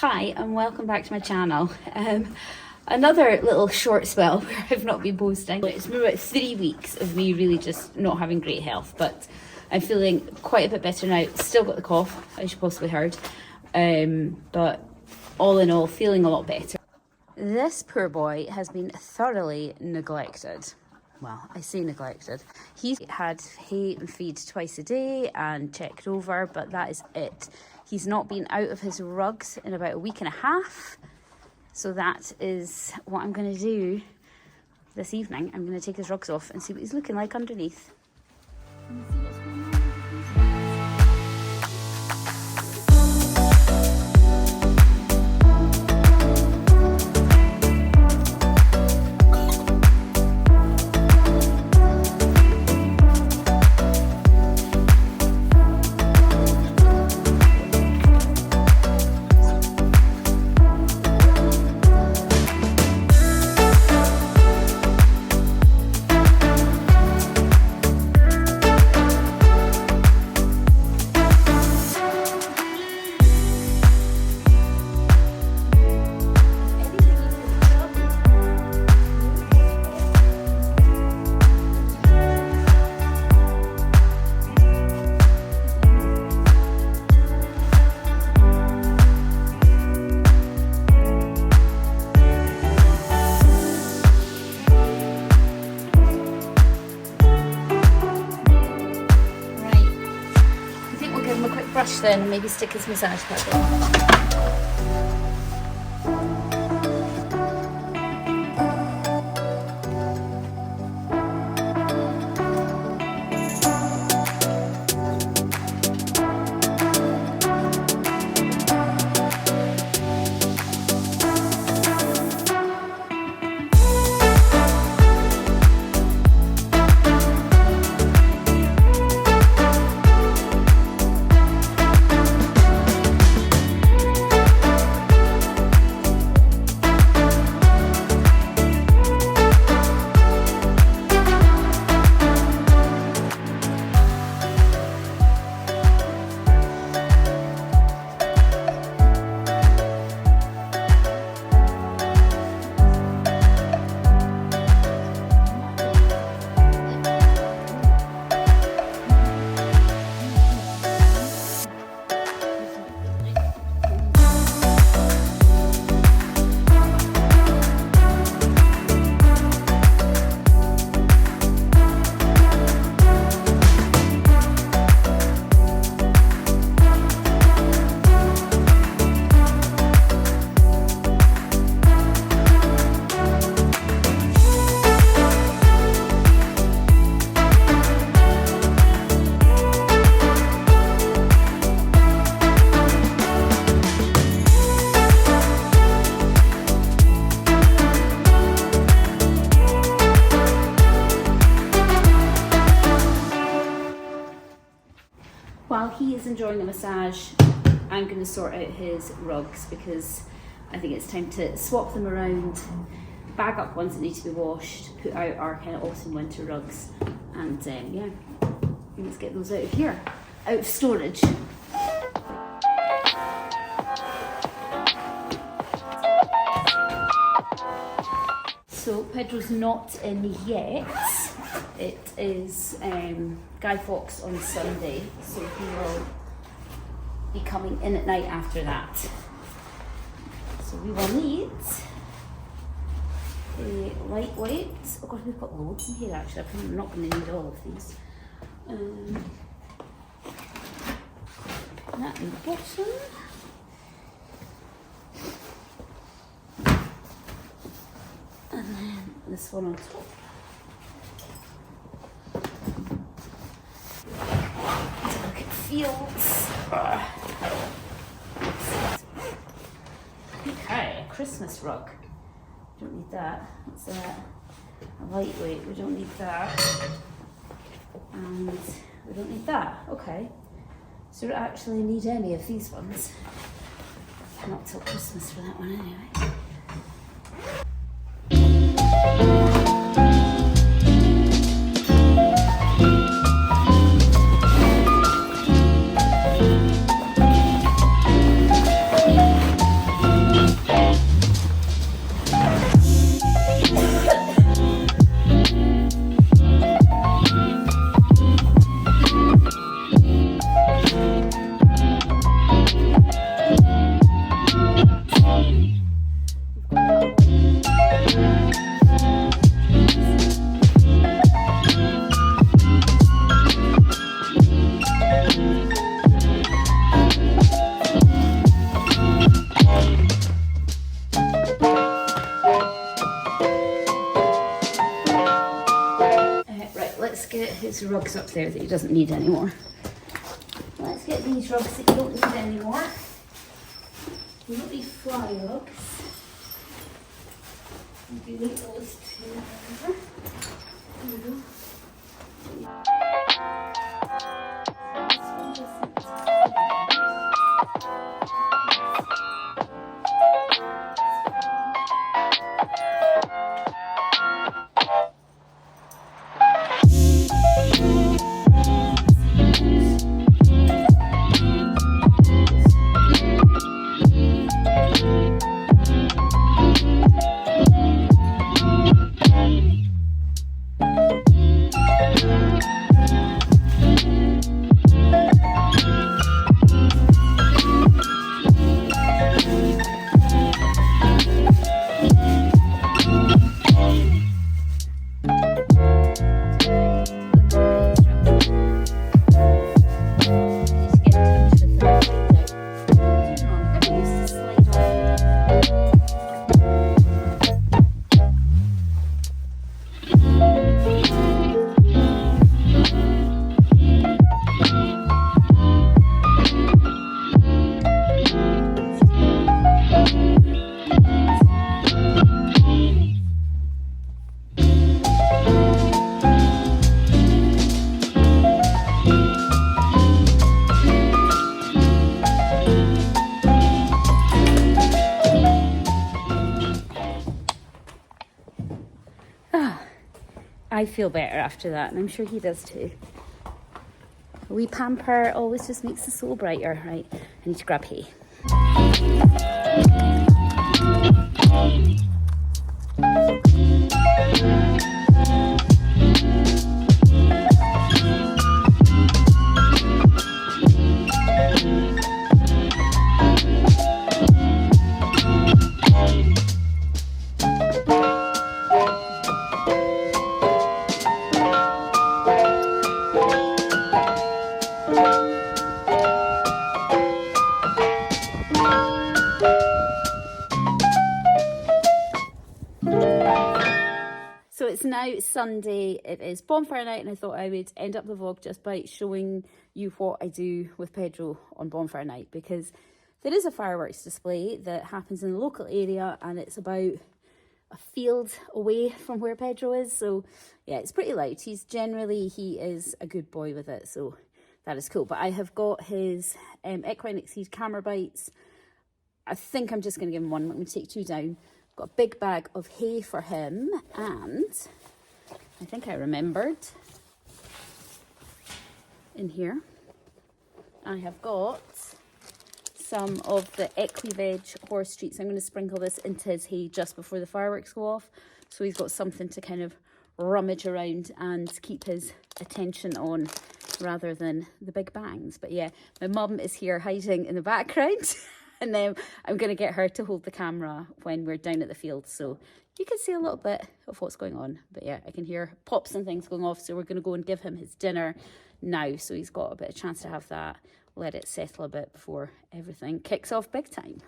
Hi and welcome back to my channel. Another little short spell where I've not been posting. It's been about 3 weeks of me really just not having great health, but I'm feeling quite a bit better now. Still got the cough, as you possibly heard, but all in all feeling a lot better. This poor boy has been thoroughly neglected. Well, I say neglected. He's had hay and feed twice a day and checked over, but that is it. He's not been out of his rugs in about a week and a half. So that is what I'm going to do this evening. I'm going to take his rugs off and see what he's looking like underneath. Brush then and maybe stick his massage pad in. While he is enjoying the massage, I'm going to sort out his rugs because I think it's time to swap them around, bag up ones that need to be washed, put out our kind of autumn winter rugs, and yeah, let's get those out of here, out of storage. So Pedro's not in yet. It is Guy Fawkes on Sunday, so he will be coming in at night after that. So we will need a lightweight. Oh god, we've got loads in here actually. I'm not going to need all of these. Put that in the bottom. And then this one on top. Look at fields. Okay, a Christmas rug. We don't need that. What's that? A lightweight. We don't need that. And we don't need that. Okay. So we don't actually need any of these ones. Not till Christmas for that one anyway. let's get his rugs up there that he doesn't need anymore. Let's get these rugs that you don't need anymore. You don't need fly rugs. You do need those too. There we go. I feel better after that, and I'm sure he does too. A wee pamper always just makes the soul brighter. Right, I need to grab hay. So it's now Sunday, it is bonfire night, and I thought I would end up the vlog just by showing you what I do with Pedro on bonfire night, because there is a fireworks display that happens in the local area and it's about a field away from where Pedro is. So yeah, it's pretty loud. He is a good boy with it, so that is cool. But I have got his equine seed camera bites. I think I'm just going to give him one. I'm going to take two down. Got a big bag of hay for him, and I think I remembered in here I have got some of the Equiveg horse treats. I'm going to sprinkle this into his hay just before the fireworks go off, so he's got something to kind of rummage around and keep his attention on rather than the big bangs. But yeah, my mum is here hiding in the background. And then I'm going to get her to hold the camera when we're down at the field, so you can see a little bit of what's going on. But yeah, I can hear pops and things going off, so we're going to go and give him his dinner now, so he's got a bit of chance to have that, let it settle a bit before everything kicks off big time.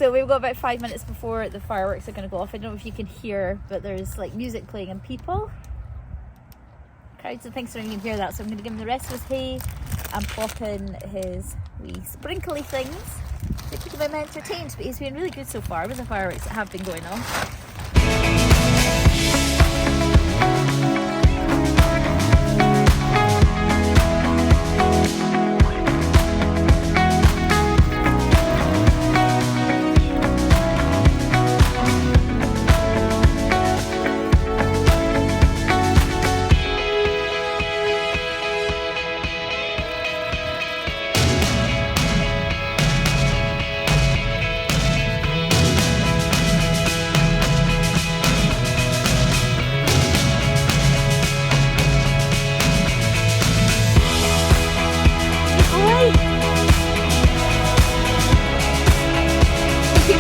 So we've got about 5 minutes before the fireworks are going to go off. I don't know if you can hear, but there's like music playing and people. Crowds and things, so you can hear that. So I'm going to give him the rest of his hay and pop in his wee sprinkly things to keep him entertained. But he's been really good so far with the fireworks that have been going on.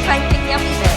Thank you.